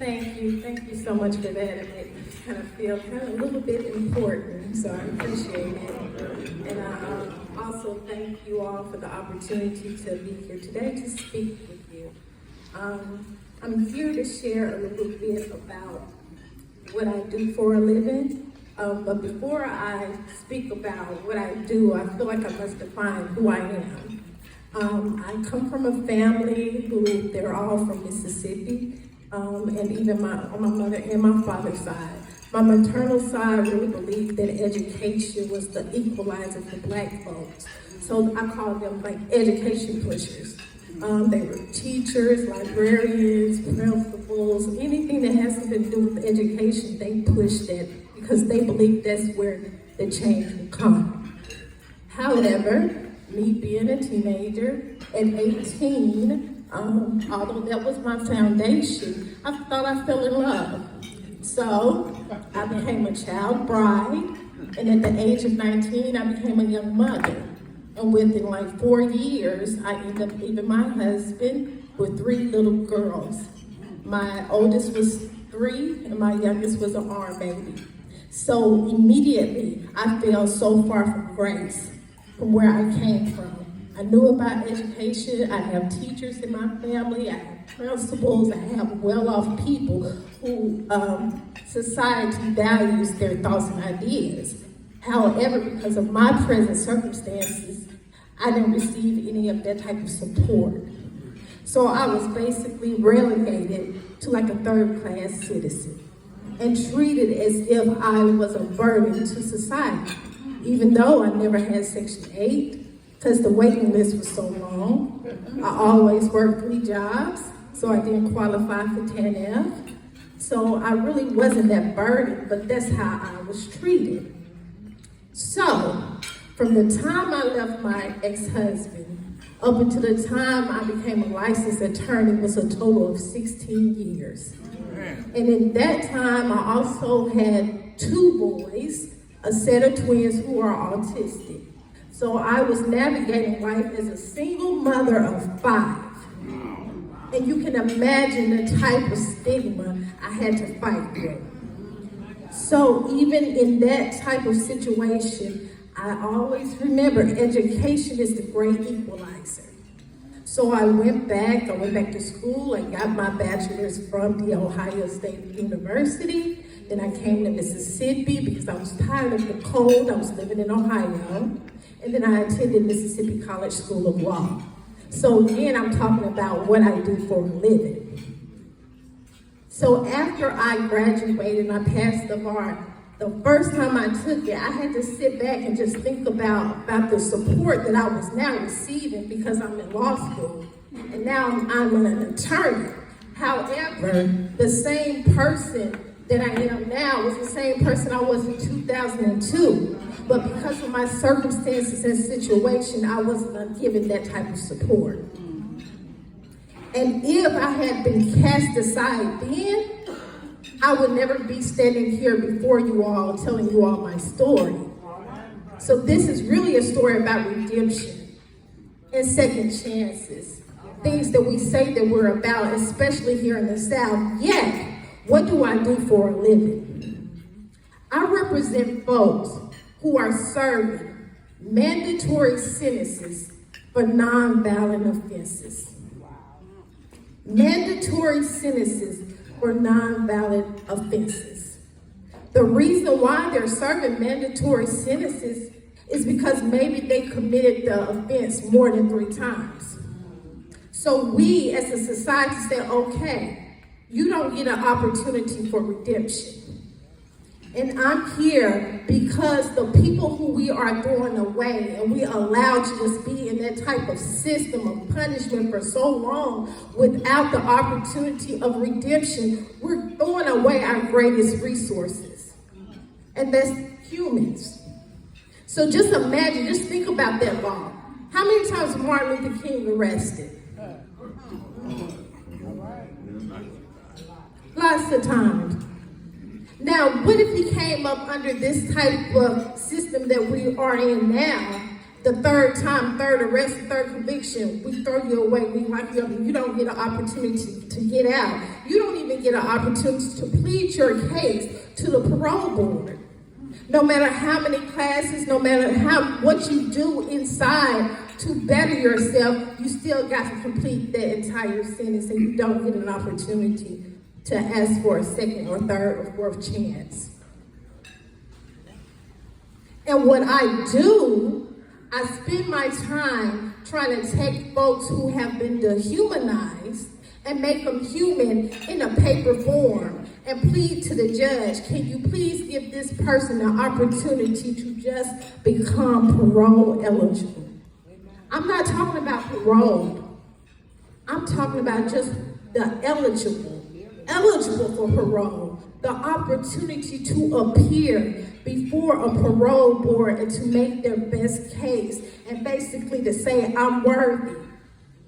Thank you so much for that. It made me kind of feel a little bit important, so I appreciate it. And I also thank you all for the opportunity to be here today to speak with you. I'm here to share a little bit about what I do for a living. But before I speak about what I do, I feel like I must define who I am. I come from a family who, they're all from Mississippi, and even on my mother and my father's side. My maternal side really believed that education was the equalizer for Black folks. So I call them like education pushers. They were teachers, librarians, principals, anything that has something to do with education, they pushed that because they believed that's where the change would come. However, me being a teenager at 18, although that was my foundation, I thought I fell in love. So I became a child bride, and at the age of 19, I became a young mother. And within like 4 years, I ended up leaving my husband with 3 little girls. My oldest was 3, and my youngest was an arm baby. So immediately, I fell so far from grace, from where I came from. I knew about education. I have teachers in my family. I have principals. I have well-off people who society values their thoughts and ideas. However, because of my present circumstances, I didn't receive any of that type of support. So I was basically relegated to like a third-class citizen and treated as if I was a burden to society, even though I never had Section 8, because the waiting list was so long. I always worked 3 jobs, so I didn't qualify for 10F. So I really wasn't that burden, but that's how I was treated. So, from the time I left my ex-husband up until the time I became a licensed attorney was a total of 16 years. And in that time, I also had 2 boys, a set of twins who are autistic. So I was navigating life as a single mother of 5. And you can imagine the type of stigma I had to fight with. So even in that type of situation, I always remember education is the great equalizer. So I went back to school. I got my bachelor's from the Ohio State University. Then I came to Mississippi because I was tired of the cold. I was living in Ohio. And then I attended Mississippi College School of Law. So again, I'm talking about what I do for a living. So after I graduated and I passed the bar, the first time I took it, I had to sit back and just think about the support that I was now receiving because I'm in law school. And now I'm an attorney. However, the same person that I am now was the same person I was in 2002. But because of my circumstances and situation, I wasn't given that type of support. And if I had been cast aside then, I would never be standing here before you all, telling you all my story. So this is really a story about redemption and second chances. Things that we say that we're about, especially here in the South. Yet, what do I do for a living? I represent folks who are serving mandatory sentences for nonviolent offenses. Mandatory sentences for nonviolent offenses. The reason why they're serving mandatory sentences is because maybe they committed the offense more than 3 times. So we as a society say, okay, you don't get an opportunity for redemption. And I'm here because the people who we are throwing away and we allowed you to be in that type of system of punishment for so long without the opportunity of redemption, we're throwing away our greatest resources. And that's humans. So just imagine, just think about that law. How many times was Martin Luther King arrested? Lots of times. Now, what if he came up under this type of system that we are in now, The third time, third arrest, third conviction, we throw you away, we lock you up, and you don't get an opportunity to get out. You don't even get an opportunity to plead your case to the parole board. No matter how many classes, no matter what you do inside to better yourself, you still got to complete the entire sentence, and you don't get an opportunity to ask for a second or third or fourth chance. And what I do, I spend my time trying to take folks who have been dehumanized and make them human in a paper form and plead to the judge, can you please give this person an opportunity to just become parole eligible? I'm not talking about parole. I'm talking about just the eligible for parole, the opportunity to appear before a parole board and to make their best case and basically to say, I'm worthy,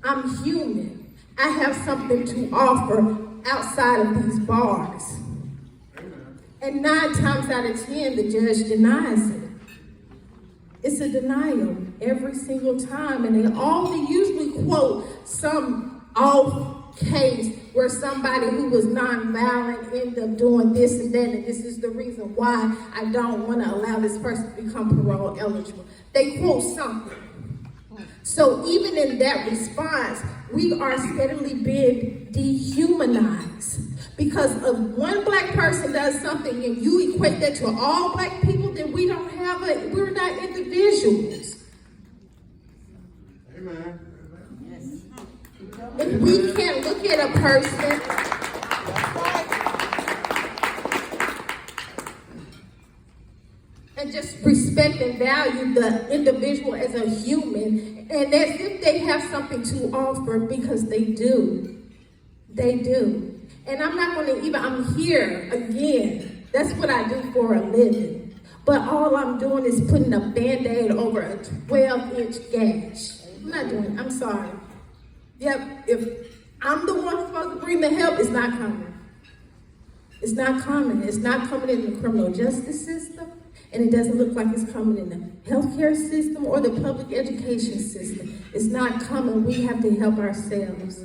I'm human, I have something to offer outside of these bars. And 9 times out of 10, the judge denies it. It's a denial every single time, and they usually quote some off case where somebody who was nonviolent ended up doing this and that, and this is the reason why I don't want to allow this person to become parole eligible. They quote something. So even in that response, we are steadily being dehumanized. Because if one black person does something and you equate that to all black people, then we're not individuals. Amen. If we can't look at a person and just respect and value the individual as a human, and as if they have something to offer, because they do. They do. And I'm not going to I'm here again. That's what I do for a living. But all I'm doing is putting a Band-Aid over a 12-inch gash. I'm not doing it. I'm sorry. Yep, if I'm the one supposed to bring the help, it's not coming. It's not coming. It's not coming in the criminal justice system, and it doesn't look like it's coming in the healthcare system or the public education system. It's not coming. We have to help ourselves.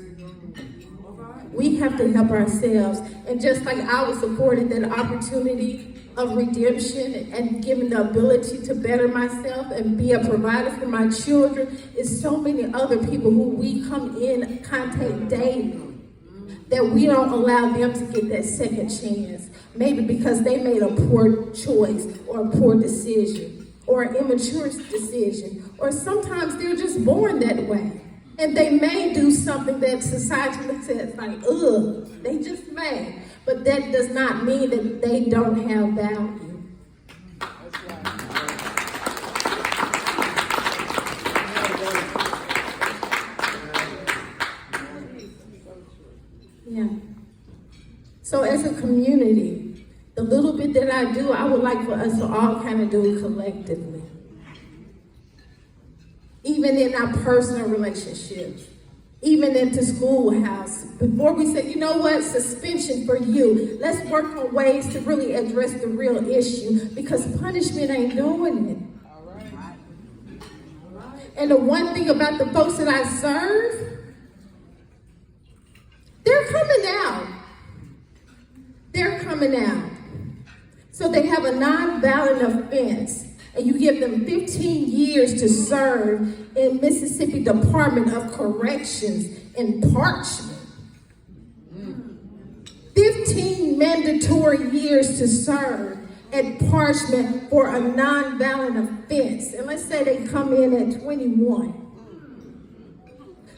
We have to help ourselves. And just like I was afforded that opportunity of redemption and given the ability to better myself and be a provider for my children, is so many other people who we come in contact daily that we don't allow them to get that second chance. Maybe because they made a poor choice or a poor decision or an immature decision, or sometimes they're just born that way. And they may do something that society looks at like, ugh, they just may. But that does not mean that they don't have value. Yeah. So as a community, the little bit that I do, I would like for us to all kind of do it collectively. Even in our personal relationships, even at the schoolhouse, before we say, you know what, suspension for you, let's work on ways to really address the real issue, because punishment ain't doing it. All right. And the one thing about the folks that I serve, they're coming out. They're coming out. So they have a nonviolent offense, and you give them 15 years to serve in Mississippi Department of Corrections in Parchment. 15 mandatory years to serve at Parchment for a nonviolent offense. And let's say they come in at 21.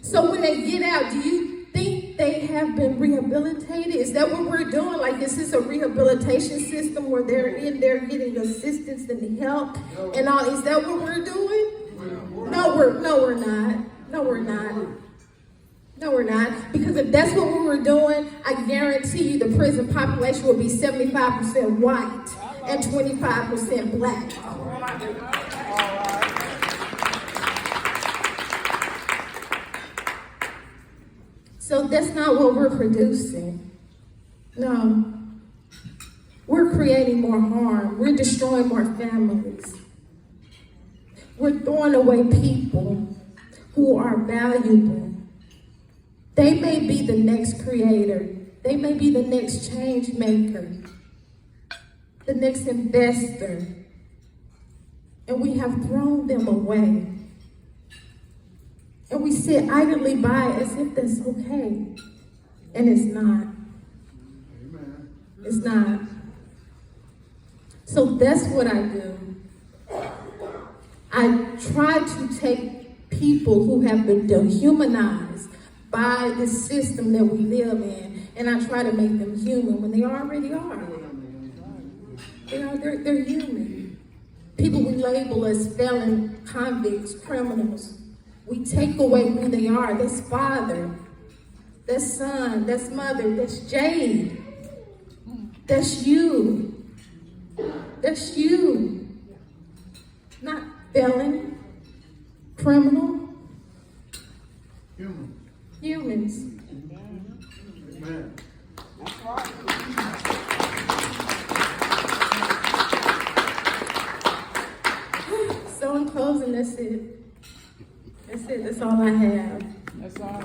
So when they get out, do you think they have been rehabilitated? Is that what we're doing? Like, is this a rehabilitation system where they're in there getting assistance and help and all? Is that what we're doing? No, we're not. No, we're not. No, we're not. Because if that's what we were doing, I guarantee you the prison population will be 75% white and 25% black. So that's not what we're producing. No. We're creating more harm. We're destroying more families. We're throwing away people who are valuable. They may be the next creator. They may be the next change maker, the next investor. And we have thrown them away. And we sit idly by as if that's okay. And it's not. It's not. So that's what I do. I try to take people who have been dehumanized by the system that we live in, and I try to make them human when they already are. They're human. People we label as felon, convicts, criminals. We take away who they are. That's father, that's son, that's mother, that's Jade. That's you. That's you. Not felon, criminal. Humans. Amen. That's right. So in closing, that's it. That's it. That's all I have. That's all.